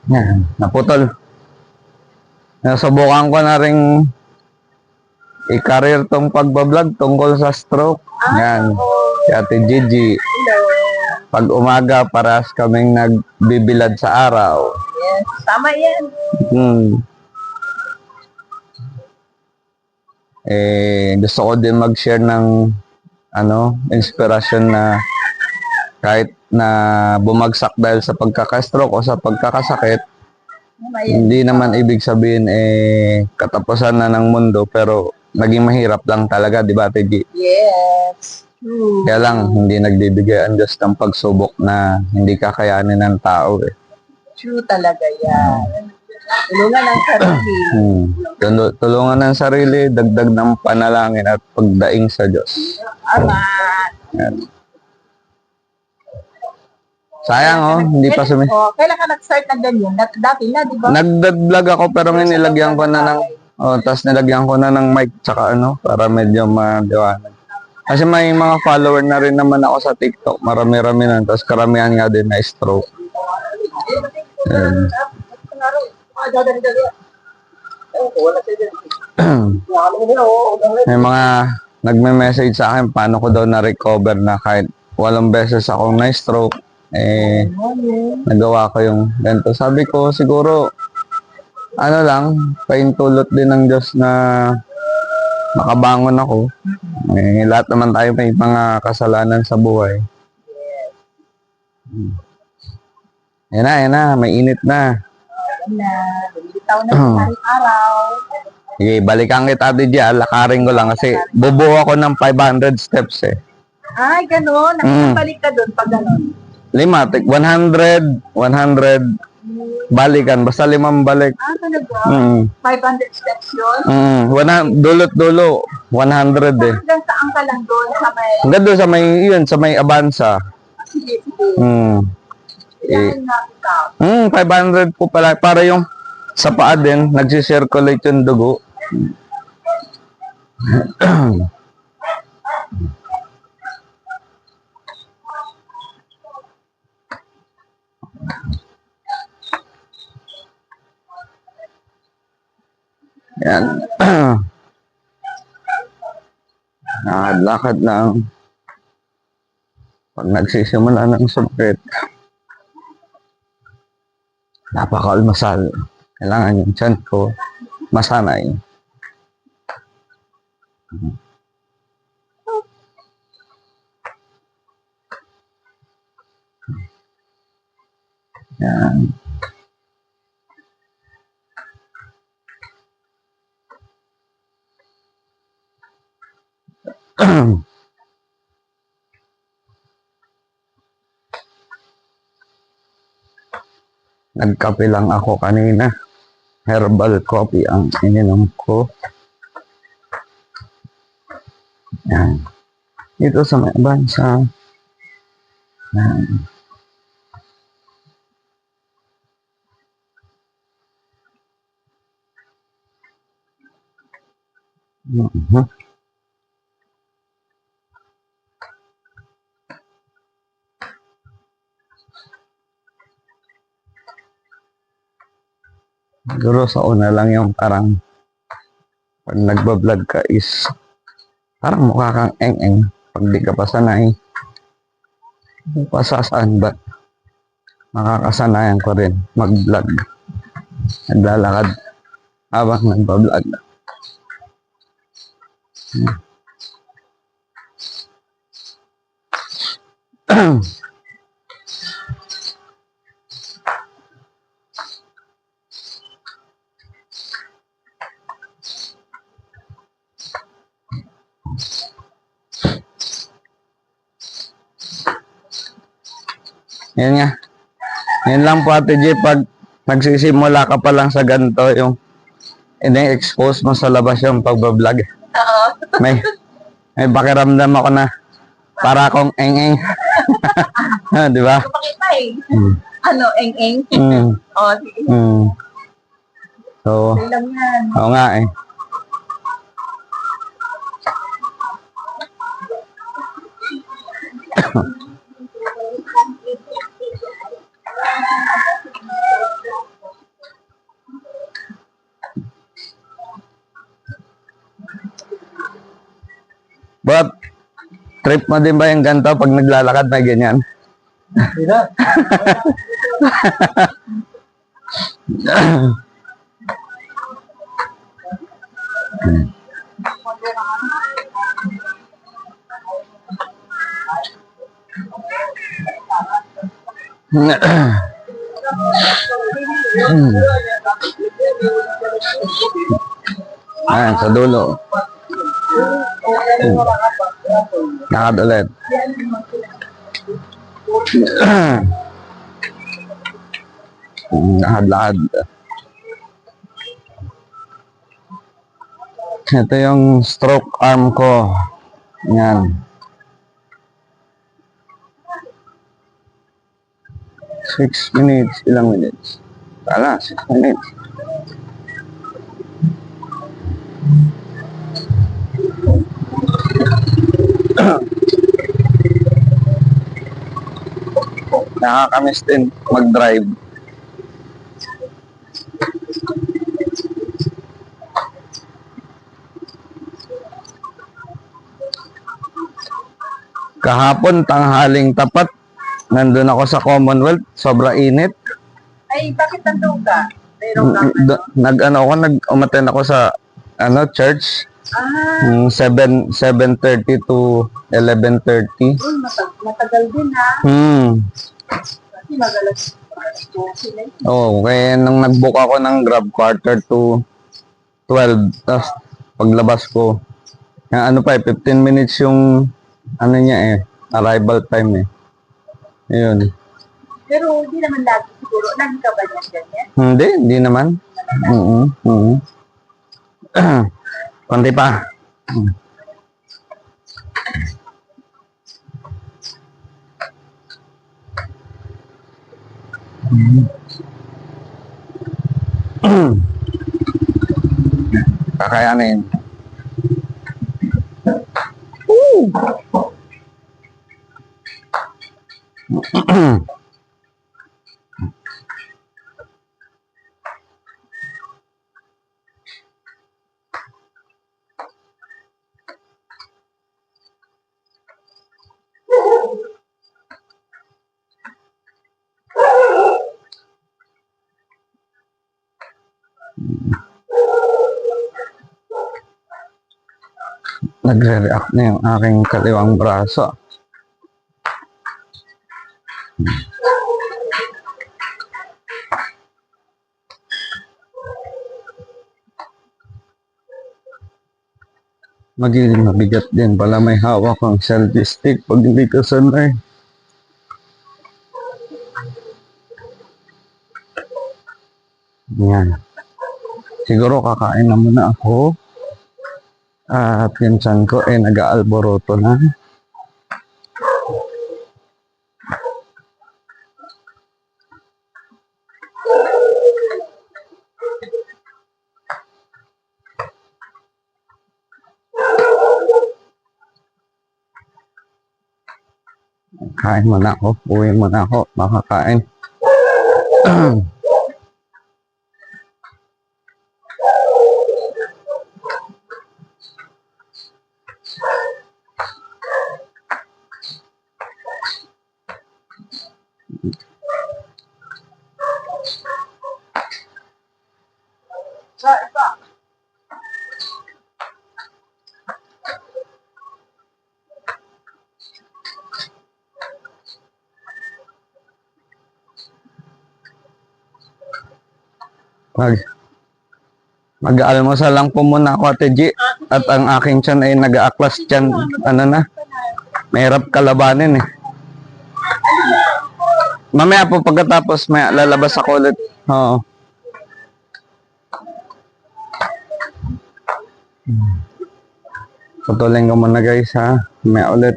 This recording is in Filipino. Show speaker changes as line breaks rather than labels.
Yan, naputol. Nasubukan ko na rin i-career tong pagbablog tungkol sa stroke. Yan. Si Ate Gigi. Pag umaga, paras kaming nagbibilad sa araw.
Yes, tama yan.
Gusto ko din mag-share ng inspirasyon na kahit na bumagsak dahil sa pagkaka-stroke o sa pagkakasakit, hindi naman ibig sabihin katapusan na ng mundo, pero naging mahirap lang talaga, di ba, Ate G?
Yes. True.
Kaya lang, hindi nagbibigay ang Diyos ng pagsubok na hindi kakayanin ng tao eh.
True talaga yan. Tulungan ang sarili.
Tulungan ng sarili, dagdag ng panalangin at pagdaing sa Diyos.
Amen.
Sayang hindi pa sumi.
Kailan ka nag-start na ganyan? Dati na, di ba?
Nag-vlog ako pero nilagyan ko na ng tapos nilagyan ko na ng mic tsaka para medyo maliwanag. Kasi may mga follower na rin naman ako sa TikTok. Marami-rami na. Tapos karamihan nga din na stroke. May mga nagme-message sa akin paano ko daw na-recover na kahit walang beses akong na-stroke. Nagawa ko yung ganito. Sabi ko siguro paintulot din ng Diyos na makabangon ako. Lahat naman tayo may mga kasalanan sa buhay. Yan na, may init na.
Lumilitaw na sa araw.
Sige, balikan kita dyan. Lakarin ko lang kasi bubuo ako ng 500 steps eh.
Ay, gano'n. Nakabalik ka doon pag gano'n.
100, 100, balikan. Basta 5 balik.
Talaga? 500 steps yun?
Dulot-dulo. 100 eh.
Hanggang saan ka lang doon sa may...
Hanggang doon sa may Avanza.
Sige. Ilan na ikaw?
500 po pala. Para yung sa paa din, nagsisirculate yung dugo. Yan. Lakad lang. Pag nagsisimula ng sumakit, napaka-almasal. Kailangan yung tiyan ko masanay. Yan. Nagkape lang ako kanina. Herbal coffee ang ininom ko. Yan. Dito sa may bansa. Yan. Siguro sa una lang yung parang pag nagbablog ka is parang mukha kang eng-eng pag di ka pa sanay. Pasasaan ba? Makakasanayan ko rin mag-vlog. Naglalakad habang nagbablog. Yan nga. Yan lang po, Ate G, pag nagsisimula ka pa lang sa ganito, yung ini-expose mo sa labas yung pagbablog.
Oo.
May pakiramdam ako na para akong eng-eng. Di ba?
Pakita eng-eng. Sige.
So,
lang yan.
oo nga eh. Trip mo din ba yung ganito pag naglalakad na ganyan?
Hirap.
Ayan, sa dulo. Lakad ulit. Lakad-lakad. Ito yung stroke arm ko. Yan. 6 minutes. Ilang minutes? Wala, 6 minutes. Nakakamiss din mag-drive. Kahapon, tanghaling tapat, nandun ako sa Commonwealth, sobra init.
Ay, bakit nandun ka? Mayroong ka.
Umattend ako sa church.
Ah,
7:30 to 11:30.
uy, matagal din ha. Kasi magalas.
Kaya nung nag-book ako ng Grab, 11:45, tapos paglabas ko, 15 minutes yung niya arrival time Ayun.
Pero hindi naman lagi siguro. Lagi ka ba niyan ganyan?
Hindi naman. Konti pa. Kakayanin. Nagre-react na yung aking kaliwang braso. Magiging mabigat din pala may hawak ang selfie stick pag hindi ka sanay. Yan. Siguro kakain na muna ako. At pinsan ko nag-aalboroto na. Kain muna ako. Uwi muna ako. Makakain. Mag-almusal lang po muna ako, Ate G. At ang aking tiyan ay nag-aaklas tiyan. Mahirap kalabanin Mamaya po pagkatapos, may lalabas ako ulit. Oo. Putulin ko muna guys ha. May ulit.